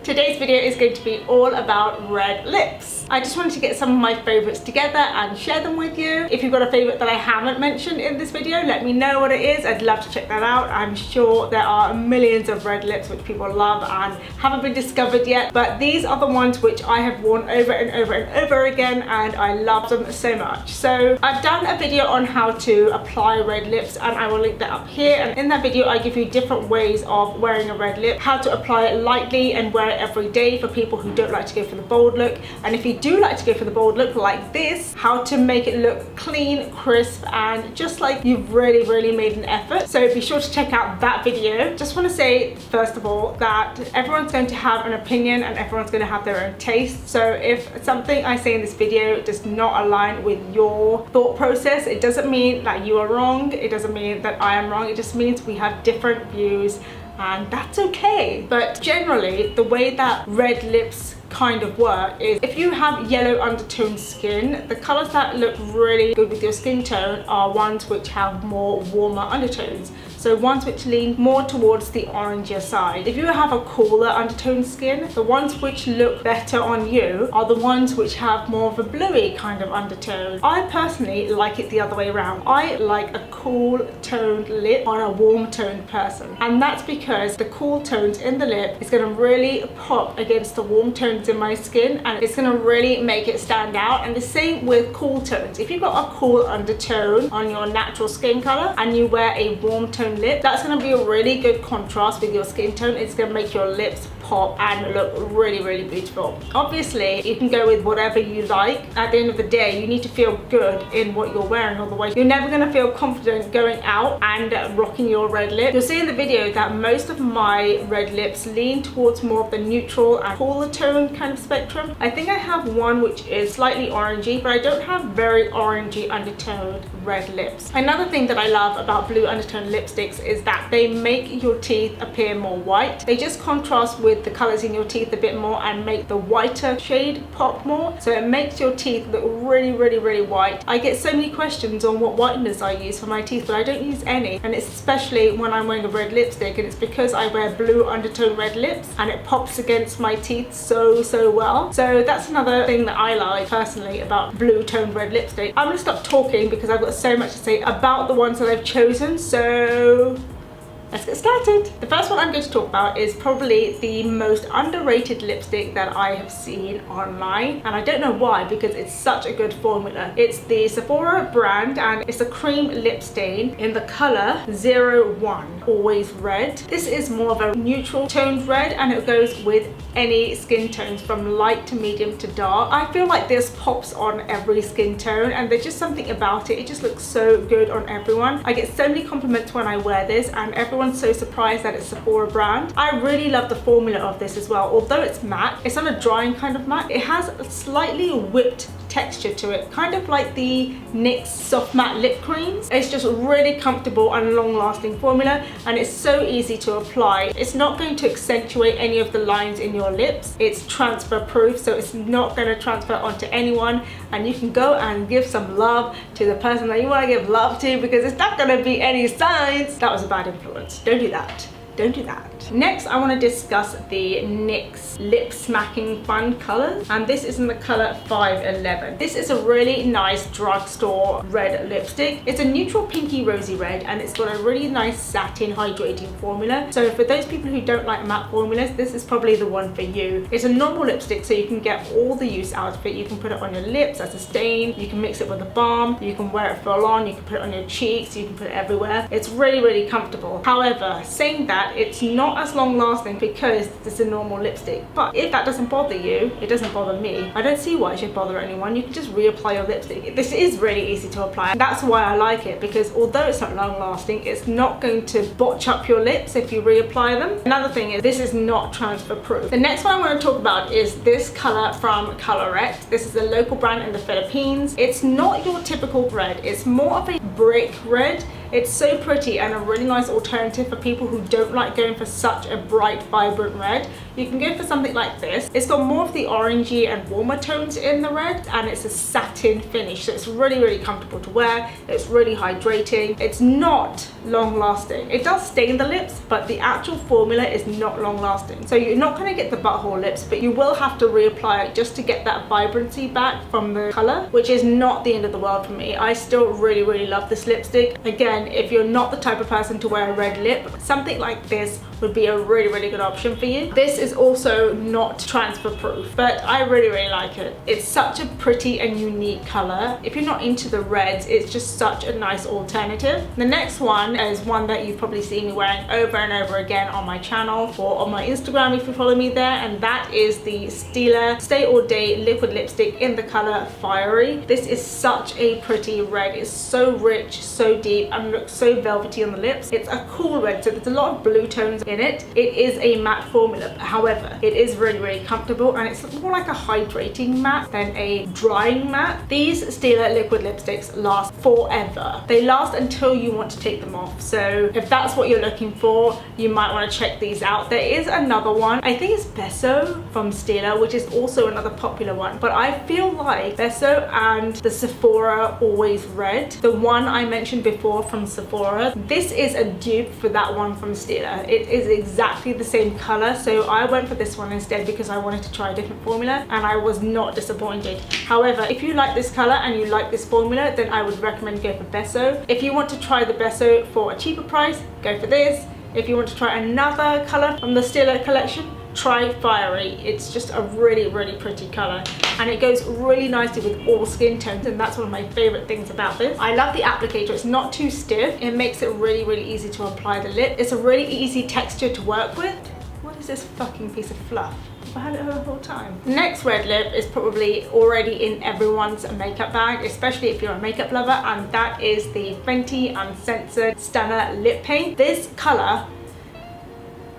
Today's video is going to be all about red lips. I just wanted to get some of my favorites together and share them with you. If you've got a favorite that I haven't mentioned in this video, let me know what it is. I'd love to check that out. I'm sure there are millions of red lips which people love and haven't been discovered yet, but these are the ones which I have worn over and over and over again, and I love them so much. So I've done a video on how to apply red lips, and I will link that up here. And in that video I give you different ways of wearing a red lip, how to apply it lightly and wear it every day for people who don't like to go for the bold look, and if you do like to go for the bold look like this, how to make it look clean, crisp, and just like you've really made an effort. So be sure to check out that video. Just want to say first of all that everyone's going to have an opinion and everyone's going to have their own taste. So if something I say in this video does not align with your thought process, it doesn't mean that you are wrong, it doesn't mean that I am wrong, it just means we have different views, and that's okay. But generally the way that red lips kind of work is if you have yellow undertone skin, the colors that look really good with your skin tone are ones which have more warmer undertones, so ones which lean more towards the orangier side. If you have a cooler undertone skin, the ones which look better on you are the ones which have more of a bluey kind of undertone. I personally like it the other way around. I like a cool toned lip on a warm toned person, and that's because the cool tones in the lip is going to really pop against the warm tones in my skin, and it's going to really make it stand out. And the same with cool tones. If you've got a cool undertone on your natural skin color and you wear a warm tone lip, that's going to be a really good contrast with your skin tone. It's going to make your lips pop and look really beautiful. Obviously you can go with whatever you like. At the end of the day, you need to feel good in what you're wearing, otherwise you're never going to feel confident going out and rocking your red lip. You'll see in the video that most of my red lips lean towards more of the neutral and cooler tone kind of spectrum. I think I have one which is slightly orangey, but I don't have very orangey undertoned red lips. Another thing that I love about blue undertone lipsticks is that they make your teeth appear more white. They just contrast with the colors in your teeth a bit more and make the whiter shade pop more, so it makes your teeth look really white. I get so many questions on what whiteners I use for my teeth, but I don't use any, and it's especially when I'm wearing a red lipstick, and it's because I wear blue undertone red lips and it pops against my teeth so well. So that's another thing that I like personally about blue toned red lipstick. I'm gonna stop talking because I've got so much to say about the ones that I've chosen, so let's get started. The first one I'm going to talk about is probably the most underrated lipstick that I have seen online, and I don't know why, because it's such a good formula. It's the Sephora brand, and it's a cream lip stain in the color 01, always red. This is more of a neutral toned red, and it goes with any skin tones from light to medium to dark. I feel like this pops on every skin tone, and there's just something about it. It just looks so good on everyone. I get so many compliments when I wear this, and everyone's so surprised that it's Sephora brand. I really love the formula of this as well. Although it's matte, it's not a drying kind of matte. It has a slightly whipped texture to it, kind of like the NYX soft matte lip creams. It's just really comfortable and long lasting formula, and it's so easy to apply. It's not going to accentuate any of the lines in your lips. It's transfer proof, so it's not going to transfer onto anyone, and you can go and give some love to the person that you want to give love to, because it's not going to be any signs. That was a bad influence. Don't do that. Don't do that. Next, I want to discuss the NYX Lip Smacking Fun colors, and this is in the color 511. This is a really nice drugstore red lipstick. It's a neutral pinky rosy red, and it's got a really nice satin hydrating formula. So for those people who don't like matte formulas, this is probably the one for you. It's a normal lipstick, so you can get all the use out of it. You can put it on your lips as a stain, you can mix it with a balm, you can wear it full on, you can put it on your cheeks, you can put it everywhere. It's really comfortable. However, saying that, it's not as long lasting because it's a normal lipstick. But if that doesn't bother you, it doesn't bother me. I don't see why it should bother anyone. You can just reapply your lipstick. This is really easy to apply, and that's why I like it, because although it's not long lasting, it's not going to botch up your lips if you reapply them. Another thing is this is not transfer proof. The next one I want to talk about is this color from Colorette. This is a local brand in the Philippines. It's not your typical red. It's more of a brick red. It's so pretty and a really nice alternative for people who don't like going for such a bright, vibrant red. You can go for something like this. It's got more of the orangey and warmer tones in the red, and it's a satin finish, so it's really, really comfortable to wear. It's really hydrating. It's not long lasting. It does stain the lips, but the actual formula is not long lasting. So you're not going to get the butthole lips, but you will have to reapply it just to get that vibrancy back from the color, which is not the end of the world for me. I still really, really love this lipstick. Again, if you're not the type of person to wear a red lip, something like this would be a really, really good option for you. This is also not transfer proof, but I really, really like it. It's such a pretty and unique color. If you're not into the reds, it's just such a nice alternative. The next one is one that you've probably seen me wearing over and over again on my channel or on my Instagram if you follow me there, and that is the Stila Stay All Day liquid lipstick in the color Fiery. This is such a pretty red. It's so rich, so deep, and looks so velvety on the lips. It's a cool red, so there's a lot of blue tones in it. It is a matte formula, however, it is really, really comfortable, and it's more like a hydrating matte than a drying matte. These Stila liquid lipsticks last forever. They last until you want to take them off, so if that's what you're looking for, you might want to check these out. There is another one, I think it's Beso from Stila, which is also another popular one, but I feel like Beso and the Sephora Always Red, the one I mentioned before from Sephora, this is a dupe for that one from Stila. It is exactly the same color, so I went for this one instead because I wanted to try a different formula, and I was not disappointed. However, if you like this color and you like this formula, then I would recommend go for Beso. If you want to try the Beso for a cheaper price, go for this. If you want to try another color from the Stila collection, try Fiery. It's just a really, really pretty color, and it goes really nicely with all skin tones, and that's one of my favorite things about this. I love the applicator. It's not too stiff. It makes it really, really easy to apply the lip. It's a really easy texture to work with. What is this fucking piece of fluff? I had it the whole time. Next red lip is probably already in everyone's makeup bag, especially if you're a makeup lover, and that is the Fenty Uncensored Stunner Lip Paint. This color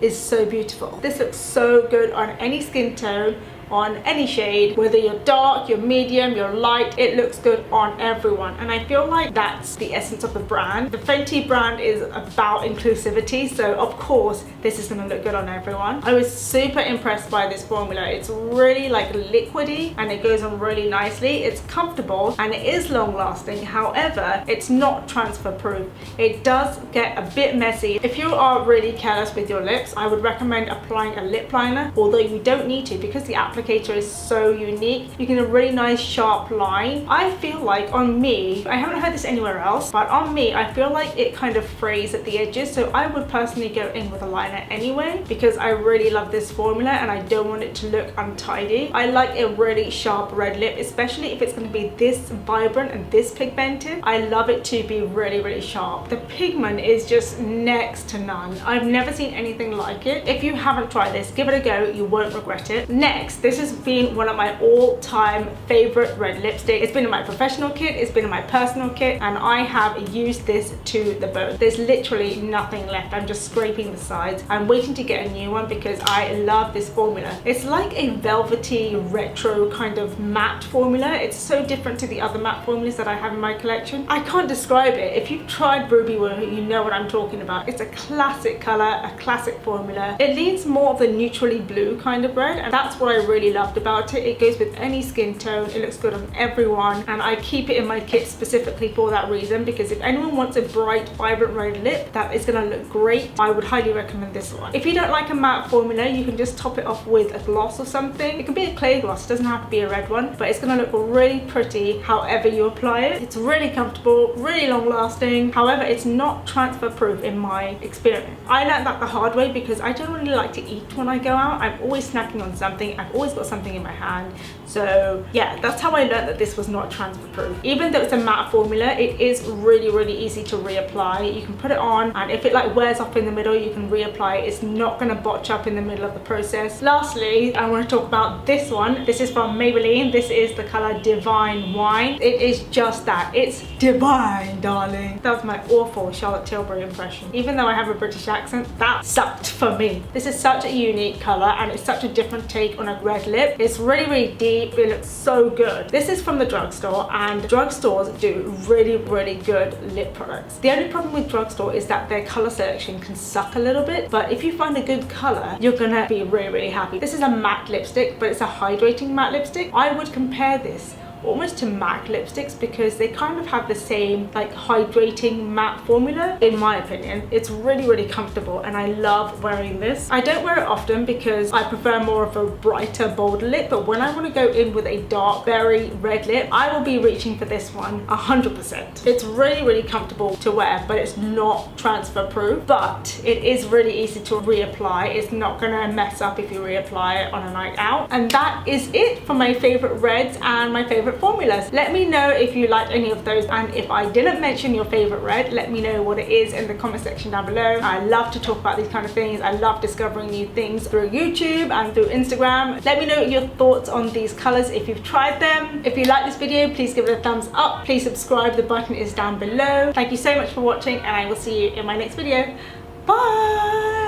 is so beautiful. This looks so good on any skin tone, on any shade, whether you're dark, you're medium, you're light, it looks good on everyone, and I feel like that's the essence of the brand. The Fenty brand is about inclusivity, so of course this is going to look good on everyone. I was super impressed by this formula. It's really like liquidy, and it goes on really nicely. It's comfortable and it is long lasting. However, it's not transfer proof. It does get a bit messy. If you are really careless with your lips, I would recommend applying a lip liner, although you don't need to because the applicator is so unique. You get a really nice sharp line. I feel like on me, I haven't heard this anywhere else, but on me I feel like it kind of frays at the edges, so I would personally go in with a liner anyway because I really love this formula and I don't want it to look untidy. I like a really sharp red lip, especially if it's going to be this vibrant and this pigmented. I love it to be really, really sharp. The pigment is just next to none. I've never seen anything like it. If you haven't tried this, give it a go. You won't regret it. Next, this has been one of my all-time favorite red lipstick. It's been in my professional kit, it's been in my personal kit, and I have used this to the bone. There's literally nothing left. I'm just scraping the sides. I'm waiting to get a new one because I love this formula. It's like a velvety retro kind of matte formula. It's so different to the other matte formulas that I have in my collection. I can't describe it. If you've tried Ruby Woo, you know what I'm talking about. It's a classic color, a classic formula. It leans more of the neutrally blue kind of red, and that's what I really loved about it. It goes with any skin tone. It looks good on everyone, and I keep it in my kit specifically for that reason, because if anyone wants a bright, vibrant red lip that is going to look great, I would highly recommend this one. If you don't like a matte formula, you can just top it off with a gloss or something. It can be a clay gloss, it doesn't have to be a red one, but it's going to look really pretty however you apply it. It's really comfortable, really long lasting. However, it's not transfer proof in my experience. I learned that the hard way because I don't really like to eat when I go out. I'm always snacking on something. I've always got something in my hand. So yeah, that's how I learned that this was not transfer proof. Even though it's a matte formula, it is really, really easy to reapply. You can put it on, and if it like wears off in the middle, you can reapply it. It's not going to botch up in the middle of the process. Lastly, I want to talk about this one. This is from Maybelline. This is the color Divine Wine. It is just that. It's divine, darling. That was my awful Charlotte Tilbury impression. Even though I have a British accent, that sucked for me. This is such a unique color, and it's such a different take on a red red lip. It's really deep. It looks so good. This is from the drugstore, and drugstores do really good lip products. The only problem with drugstore is that their color selection can suck a little bit, but if you find a good color, you're gonna be really happy. This is a matte lipstick, but it's a hydrating matte lipstick. I would compare this almost to MAC lipsticks because they kind of have the same like hydrating matte formula. In my opinion, it's really comfortable, and I love wearing this. I don't wear it often because I prefer more of a brighter, bolder lip, but when I want to go in with a dark berry red lip, I will be reaching for this one 100%. It's really comfortable to wear, but it's not transfer proof, but it is really easy to reapply. It's not gonna mess up if you reapply it on a night out. And that is it for my favorite reds and my favorite formulas. Let me know if you like any of those, and if I didn't mention your favorite red, let me know what it is in the comment section down below. I love to talk about these kind of things. I love discovering new things through YouTube and through Instagram. Let me know your thoughts on these colors if you've tried them. If you like this video, please give it a thumbs up. Please subscribe, the button is down below. Thank you so much for watching, and I will see you in my next video. Bye.